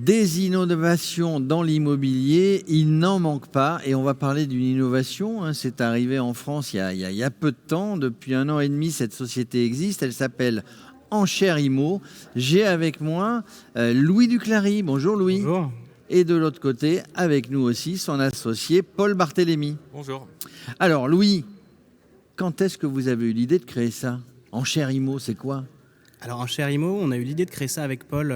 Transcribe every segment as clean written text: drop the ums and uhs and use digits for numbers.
Des innovations dans l'immobilier, il n'en manque pas. Et on va parler d'une innovation. C'est arrivé en France il y a peu de temps. Depuis 1 an et demi, cette société existe. Elle s'appelle Enchères Immo. J'ai avec moi Louis Duclary. Bonjour Louis. Bonjour. Et de l'autre côté, avec nous aussi, son associé Paul Barthélémy. Bonjour. Alors Louis, quand est-ce que vous avez eu l'idée de créer ça? Enchères Immo, c'est quoi? Alors Enchères Immo, on a eu l'idée de créer ça avec Paul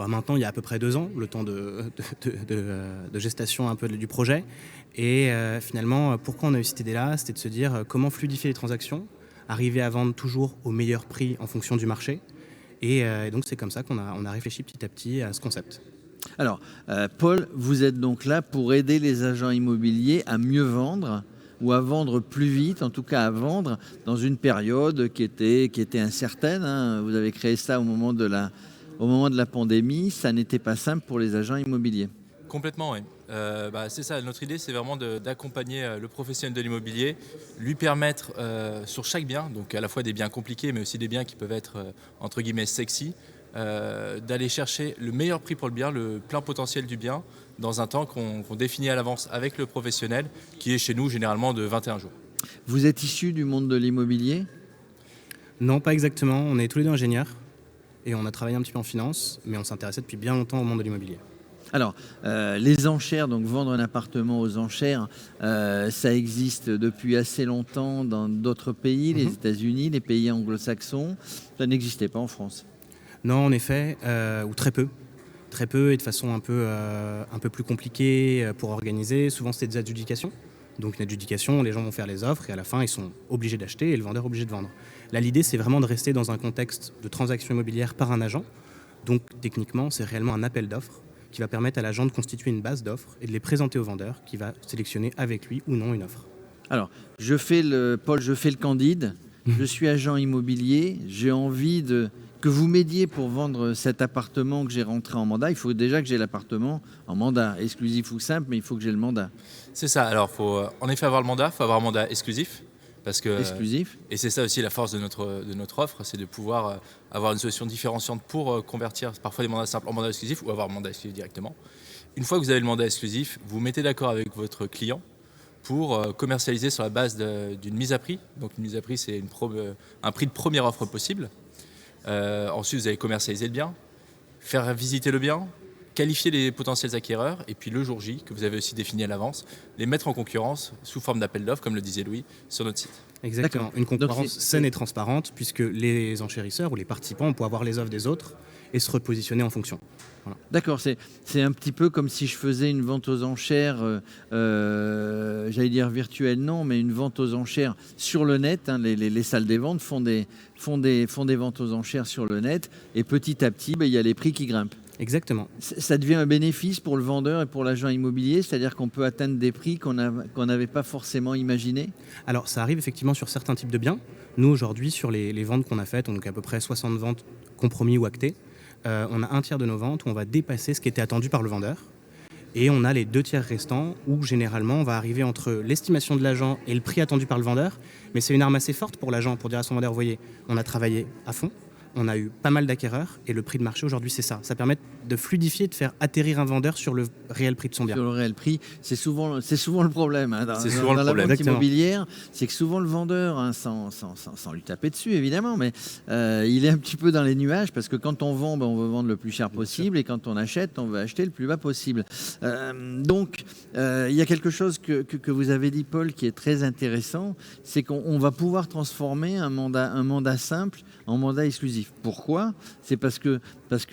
maintenant il y a à peu près 2 ans, le temps de gestation un peu du projet. Et finalement, pourquoi on a eu cette idée-là? C'était de se dire comment fluidifier les transactions, arriver à vendre toujours au meilleur prix en fonction du marché. Et donc c'est comme ça qu'on a réfléchi petit à petit à ce concept. Alors, Paul, vous êtes donc là pour aider les agents immobiliers à mieux vendre ou à vendre plus vite, en tout cas à vendre dans une période qui était incertaine. Vous avez créé ça au moment de la pandémie. Ça n'était pas simple pour les agents immobiliers. Complètement, oui. C'est ça, notre idée, c'est vraiment d'accompagner le professionnel de l'immobilier, lui permettre sur chaque bien, donc à la fois des biens compliqués, mais aussi des biens qui peuvent être, entre guillemets, sexy, d'aller chercher le meilleur prix pour le bien, le plein potentiel du bien, dans un temps qu'on définit à l'avance avec le professionnel, qui est chez nous généralement de 21 jours. Vous êtes issu du monde de l'immobilier? Non, pas exactement. On est tous les deux ingénieurs et on a travaillé un petit peu en finance, mais on s'intéressait depuis bien longtemps au monde de l'immobilier. Alors, les enchères, donc vendre un appartement aux enchères, ça existe depuis assez longtemps dans d'autres pays, les États-Unis, les pays anglo-saxons. Ça n'existait pas en France. Non, en effet, ou très peu. Très peu et de façon un peu plus compliquée pour organiser. Souvent, c'était des adjudications. Donc une adjudication, les gens vont faire les offres et à la fin, ils sont obligés d'acheter et le vendeur est obligé de vendre. Là, l'idée, c'est vraiment de rester dans un contexte de transaction immobilière par un agent. Donc techniquement, c'est réellement un appel d'offres qui va permettre à l'agent de constituer une base d'offres et de les présenter au vendeur qui va sélectionner avec lui ou non une offre. Alors, Paul, je fais le candide. Je suis agent immobilier. J'ai envie que vous m'aidiez pour vendre cet appartement que j'ai rentré en mandat. Il faut déjà que j'ai l'appartement en mandat, exclusif ou simple, mais il faut que j'ai le mandat. C'est ça, alors il faut en effet avoir le mandat, il faut avoir un mandat exclusif. Parce que, Exclusif. et c'est ça aussi la force de notre offre, c'est de pouvoir avoir une solution différenciante pour convertir parfois des mandats simples en mandat exclusif ou avoir un mandat exclusif directement. Une fois que vous avez le mandat exclusif, vous mettez d'accord avec votre client pour commercialiser sur la base d'une mise à prix. Donc une mise à prix, c'est un prix de première offre possible. Ensuite, vous allez commercialiser le bien, faire visiter le bien, qualifier les potentiels acquéreurs et puis le jour J, que vous avez aussi défini à l'avance, les mettre en concurrence sous forme d'appel d'offres, comme le disait Louis, sur notre site. Exactement, une concurrence saine et transparente puisque les enchérisseurs ou les participants vont pouvoir voir les offres des autres et se repositionner en fonction. Voilà. D'accord, c'est un petit peu comme si je faisais une vente aux enchères, j'allais dire virtuelle, non, mais une vente aux enchères sur le net. Les salles des ventes font des ventes aux enchères sur le net et petit à petit, il y a les prix qui grimpent. Exactement. Ça devient un bénéfice pour le vendeur et pour l'agent immobilier, c'est-à-dire qu'on peut atteindre des prix qu'on n'avait pas forcément imaginés. Alors ça arrive effectivement sur certains types de biens. Nous aujourd'hui sur les ventes qu'on a faites, on a à peu près 60 ventes compromis ou actées. On a un tiers de nos ventes où on va dépasser ce qui était attendu par le vendeur. Et on a les 2 tiers restants où généralement on va arriver entre l'estimation de l'agent et le prix attendu par le vendeur. Mais c'est une arme assez forte pour l'agent pour dire à son vendeur, vous voyez, on a travaillé à fond. On a eu pas mal d'acquéreurs et le prix de marché aujourd'hui c'est ça. Ça permet de fluidifier, de faire atterrir un vendeur sur le réel prix de son bien. Sur le réel prix, c'est souvent le problème. C'est souvent le problème. La vente immobilière, c'est que souvent le vendeur, sans lui taper dessus évidemment, mais il est un petit peu dans les nuages parce que quand on vend, on veut vendre le plus cher possible et quand on achète, on veut acheter le plus bas possible. Donc, il y a quelque chose que vous avez dit, Paul, qui est très intéressant, c'est qu'on va pouvoir transformer un mandat simple en mandat exclusif. Pourquoi? C'est parce que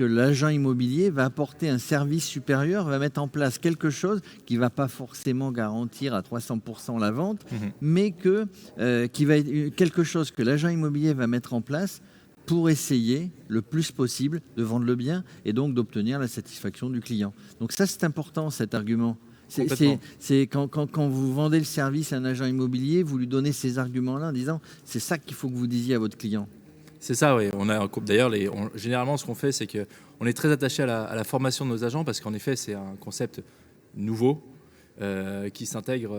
l'agent immobilier va apporter un service supérieur, va mettre en place quelque chose qui ne va pas forcément garantir à 300% la vente, mais qui va être quelque chose que l'agent immobilier va mettre en place pour essayer le plus possible de vendre le bien et donc d'obtenir la satisfaction du client. Donc ça, c'est important, cet argument. C'est quand vous vendez le service à un agent immobilier, vous lui donnez ces arguments-là en disant « c'est ça qu'il faut que vous disiez à votre client ». C'est ça, oui. D'ailleurs, généralement, ce qu'on fait, c'est qu'on est très attaché à la formation de nos agents parce qu'en effet, c'est un concept nouveau qui s'intègre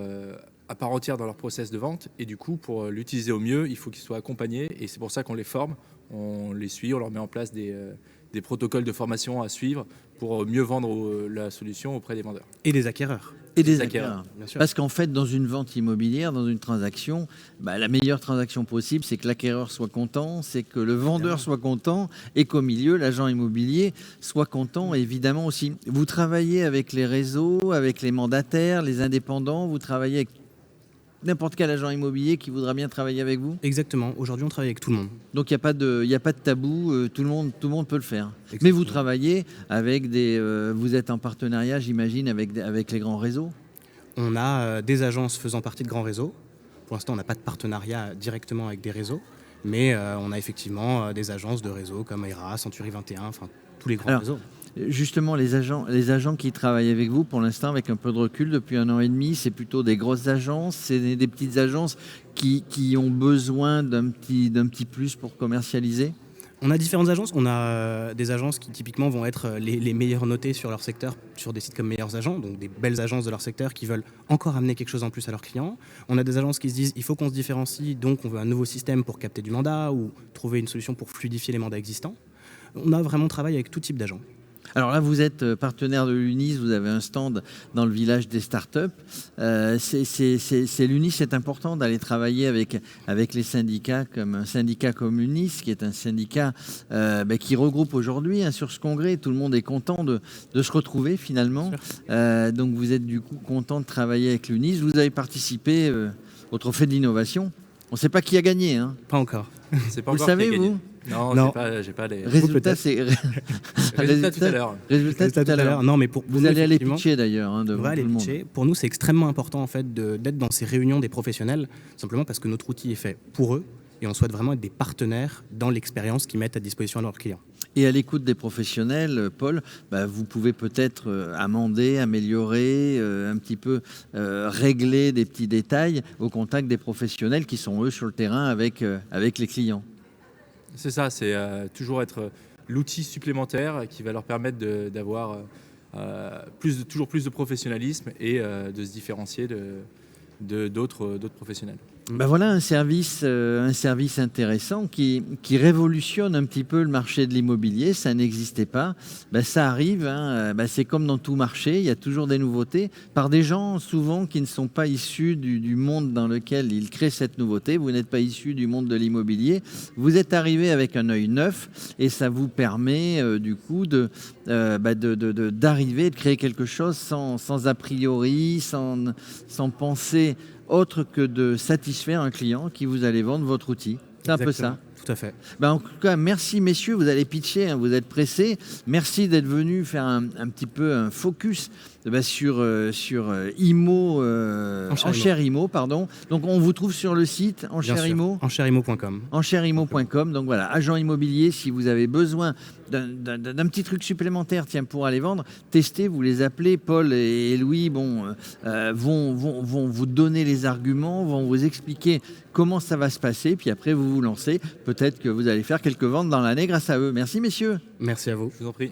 à part entière dans leur process de vente. Et du coup, pour l'utiliser au mieux, il faut qu'ils soient accompagnés. Et c'est pour ça qu'on les forme, on les suit, on leur met en place des des protocoles de formation à suivre pour mieux vendre la solution auprès des vendeurs. Et des acquéreurs. Et des acquéreurs. acquéreurs. Bien sûr. Parce qu'en fait, dans une vente immobilière, dans une transaction, la meilleure transaction possible, c'est que l'acquéreur soit content, c'est que le vendeur soit content et qu'au milieu, l'agent immobilier soit content, évidemment aussi. Vous travaillez avec les réseaux, avec les mandataires, les indépendants, vous travaillez avec n'importe quel agent immobilier qui voudra bien travailler avec vous. Exactement. Aujourd'hui, on travaille avec tout le monde. Donc il n'y a pas de tabou, tout le monde peut le faire. Exactement. Mais vous travaillez avec vous êtes en partenariat, j'imagine, avec les grands réseaux. On a des agences faisant partie de grands réseaux. Pour l'instant, on n'a pas de partenariat directement avec des réseaux, mais on a effectivement des agences de réseaux comme ERA, Century 21, enfin tous les grands réseaux. Justement, les agents qui travaillent avec vous, pour l'instant, avec un peu de recul, depuis 1 an et demi, c'est plutôt des grosses agences, c'est des petites agences qui ont besoin d'un petit plus pour commercialiser. On a différentes agences. On a des agences qui typiquement vont être les meilleures notées sur leur secteur, sur des sites comme Meilleurs Agents, donc des belles agences de leur secteur qui veulent encore amener quelque chose en plus à leurs clients. On a des agences qui se disent il faut qu'on se différencie, donc on veut un nouveau système pour capter du mandat ou trouver une solution pour fluidifier les mandats existants. On a vraiment travaillé avec tout type d'agents. Alors là, vous êtes partenaire de l'UNIS, vous avez un stand dans le village des startups. L'UNIS, c'est important d'aller travailler avec les syndicats, comme un syndicat comme l'UNIS, qui est un syndicat qui regroupe aujourd'hui sur ce congrès. Tout le monde est content de se retrouver finalement. Donc vous êtes du coup content de travailler avec l'UNIS. Vous avez participé au Trophée de l'innovation. On ne sait pas qui a gagné. Hein. Pas encore. C'est pas Vous le encore qui a savez, gagné. vous? Non, j'ai pas les Résultat, c'est résultats tout à l'heure. Résultat tout à l'heure. Non, mais pour Vous nous, allez aller effectivement, pitcher d'ailleurs devant on va tout aller le monde. pitcher. Pour nous, c'est extrêmement important en fait d'être dans ces réunions des professionnels, simplement parce que notre outil est fait pour eux et on souhaite vraiment être des partenaires dans l'expérience qu'ils mettent à disposition de leurs clients. Et à l'écoute des professionnels, Paul, vous pouvez peut-être amender, améliorer, un petit peu régler des petits détails au contact des professionnels qui sont eux sur le terrain avec les clients. C'est ça, c'est toujours être l'outil supplémentaire qui va leur permettre d'avoir toujours plus de professionnalisme et de se différencier d'autres professionnels. Voilà un service intéressant qui révolutionne un petit peu le marché de l'immobilier. Ça n'existait pas. Ça arrive. C'est comme dans tout marché. Il y a toujours des nouveautés par des gens souvent qui ne sont pas issus du monde dans lequel ils créent cette nouveauté. Vous n'êtes pas issu du monde de l'immobilier. Vous êtes arrivé avec un œil neuf et ça vous permet du coup d'arriver, de créer quelque chose sans a priori, sans penser autre que de satisfaire un client qui vous allez vendre votre outil. C'est un peu ça. Tout à fait. En tout cas, merci messieurs, vous allez pitcher, vous êtes pressés. Merci d'être venus faire un petit peu un focus sur IMO, Enchères IMO, pardon. Donc on vous trouve sur le site Enchères IMO. Enchèresimo.com. Enchèresimo.com. Donc voilà, agent immobilier, si vous avez besoin d'un petit truc supplémentaire, pour aller vendre, testez, vous les appelez. Paul et Louis vont vous donner les arguments, vont vous expliquer comment ça va se passer, puis après vous vous lancez. Peut-être que vous allez faire quelques ventes dans l'année grâce à eux. Merci messieurs. Merci à vous. Je vous en prie.